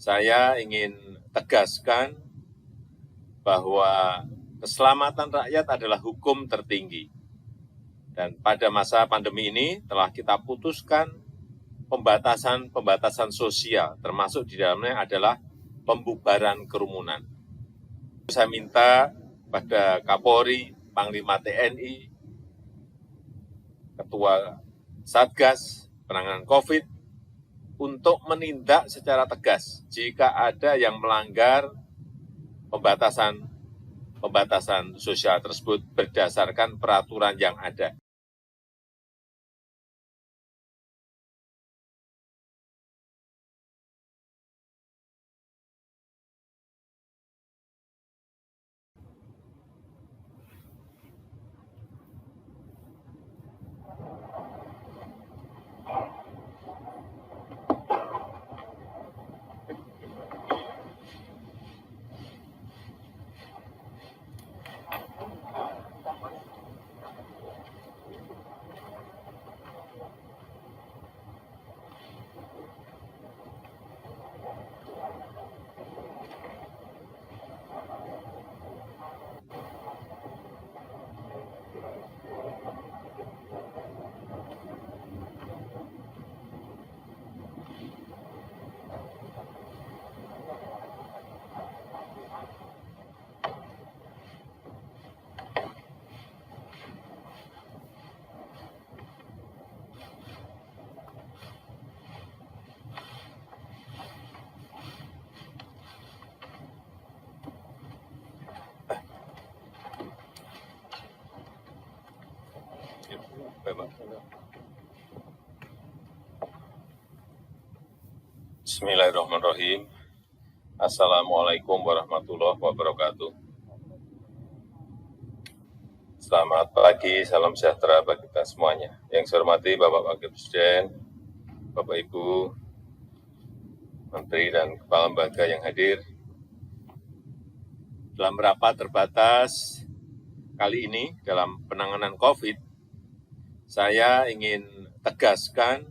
saya ingin tegaskan bahwa keselamatan rakyat adalah hukum tertinggi. Dan pada masa pandemi ini telah kita putuskan pembatasan sosial, termasuk di dalamnya adalah pembubaran kerumunan. Saya minta pada Kapolri, Panglima TNI, Ketua Satgas Penanganan COVID, untuk menindak secara tegas jika ada yang melanggar pembatasan sosial tersebut berdasarkan peraturan yang ada. Bismillahirrahmanirrahim. Assalamualaikum warahmatullahi wabarakatuh. Selamat pagi, salam sejahtera bagi kita semuanya. Yang saya hormati Bapak Wakil Presiden, Bapak Ibu, Menteri dan Kepala Lembaga yang hadir. Dalam rapat terbatas kali ini dalam penanganan COVID, saya ingin tegaskan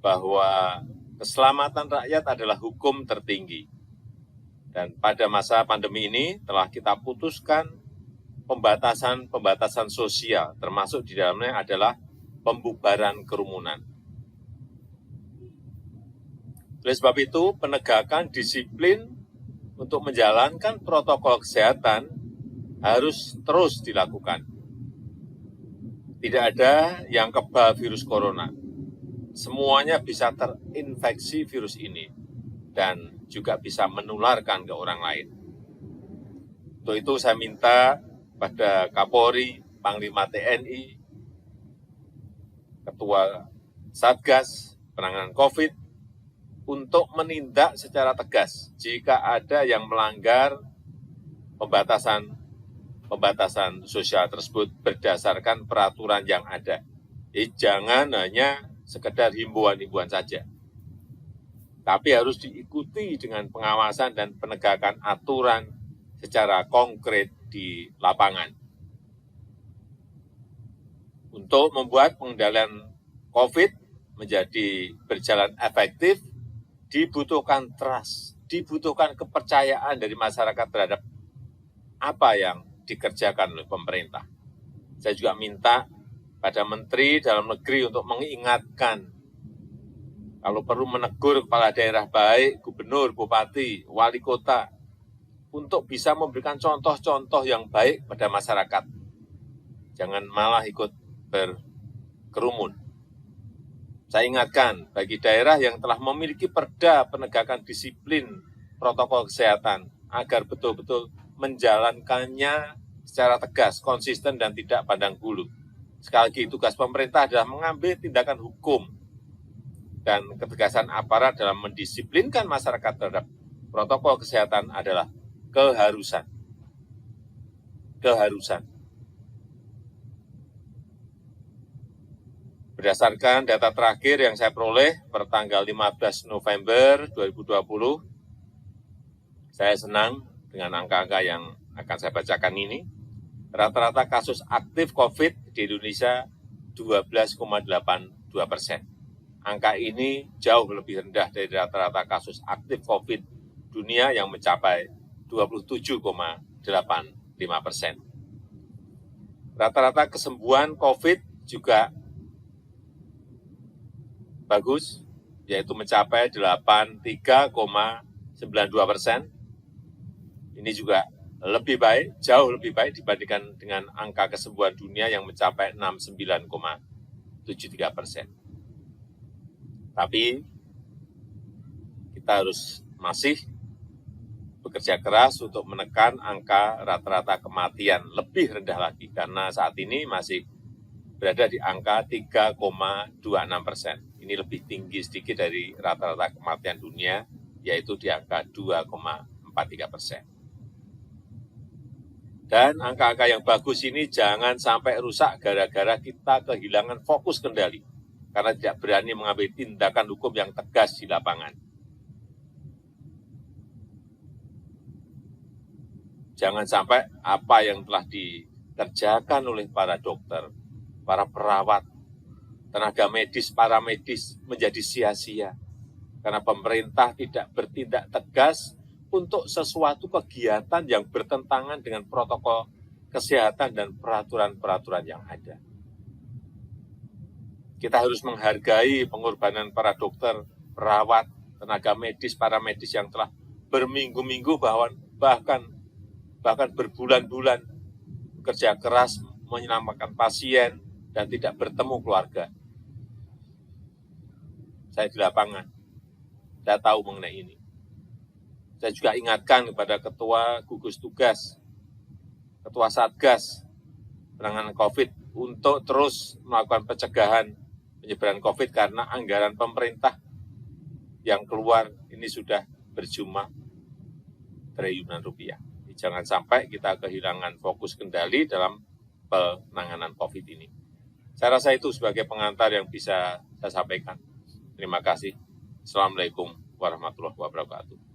bahwa keselamatan rakyat adalah hukum tertinggi. Dan pada masa pandemi ini telah kita putuskan pembatasan sosial, termasuk di dalamnya adalah pembubaran kerumunan. Oleh sebab itu, penegakan disiplin untuk menjalankan protokol kesehatan harus terus dilakukan. Tidak ada yang kebal virus corona. Semuanya bisa terinfeksi virus ini dan juga bisa menularkan ke orang lain. Untuk itu saya minta pada Kapolri, Panglima TNI, Ketua Satgas Penanganan COVID, untuk menindak secara tegas jika ada yang melanggar pembatasan sosial tersebut berdasarkan peraturan yang ada. Jangan hanya sekedar himbauan-himbauan saja, tapi harus diikuti dengan pengawasan dan penegakan aturan secara konkret di lapangan. Untuk membuat pengendalian COVID menjadi berjalan efektif, dibutuhkan trust, dibutuhkan kepercayaan dari masyarakat terhadap apa yang dikerjakan oleh pemerintah. Saya juga minta pada Menteri Dalam Negeri untuk mengingatkan, kalau perlu menegur kepala daerah baik, gubernur, bupati, wali kota, untuk bisa memberikan contoh-contoh yang baik pada masyarakat. Jangan malah ikut berkerumun. Saya ingatkan, bagi daerah yang telah memiliki perda penegakan disiplin protokol kesehatan, agar betul-betul menjalankannya secara tegas, konsisten, dan tidak pandang bulu. Sekali lagi, tugas pemerintah adalah mengambil tindakan hukum dan ketegasan aparat dalam mendisiplinkan masyarakat terhadap protokol kesehatan adalah keharusan. Berdasarkan data terakhir yang saya peroleh per tanggal 15 November 2020, saya senang dengan angka-angka yang akan saya bacakan ini. Rata-rata kasus aktif COVID di Indonesia 12,82%. angka ini jauh lebih rendah dari rata-rata kasus aktif COVID dunia yang mencapai 27,85%. Rata-rata kesembuhan COVID juga bagus, yaitu mencapai 83,92%. Ini juga lebih baik, jauh lebih baik dibandingkan dengan angka kesembuhan dunia yang mencapai 69,73%. Tapi kita harus masih bekerja keras untuk menekan angka rata-rata kematian lebih rendah lagi, karena saat ini masih berada di angka 3,26%. Ini lebih tinggi sedikit dari rata-rata kematian dunia, yaitu di angka 2,43%. Dan angka-angka yang bagus ini jangan sampai rusak gara-gara kita kehilangan fokus kendali, karena tidak berani mengambil tindakan hukum yang tegas di lapangan. Jangan sampai apa yang telah dikerjakan oleh para dokter, para perawat, tenaga medis, para medis menjadi sia-sia. Karena pemerintah tidak bertindak tegas untuk sesuatu kegiatan yang bertentangan dengan protokol kesehatan dan peraturan-peraturan yang ada. Kita harus menghargai pengorbanan para dokter, perawat, tenaga medis, para medis yang telah berminggu-minggu bahkan berbulan-bulan bekerja keras menyelamatkan pasien dan tidak bertemu keluarga. Saya di lapangan, saya tahu mengenai ini. Saya juga ingatkan kepada Ketua Gugus Tugas, Ketua Satgas penanganan COVID untuk terus melakukan pencegahan penyebaran COVID karena anggaran pemerintah yang keluar ini sudah berjumlah triliunan rupiah. Jangan sampai kita kehilangan fokus kendali dalam penanganan COVID ini. Saya rasa itu sebagai pengantar yang bisa saya sampaikan. Terima kasih. Assalamualaikum warahmatullahi wabarakatuh.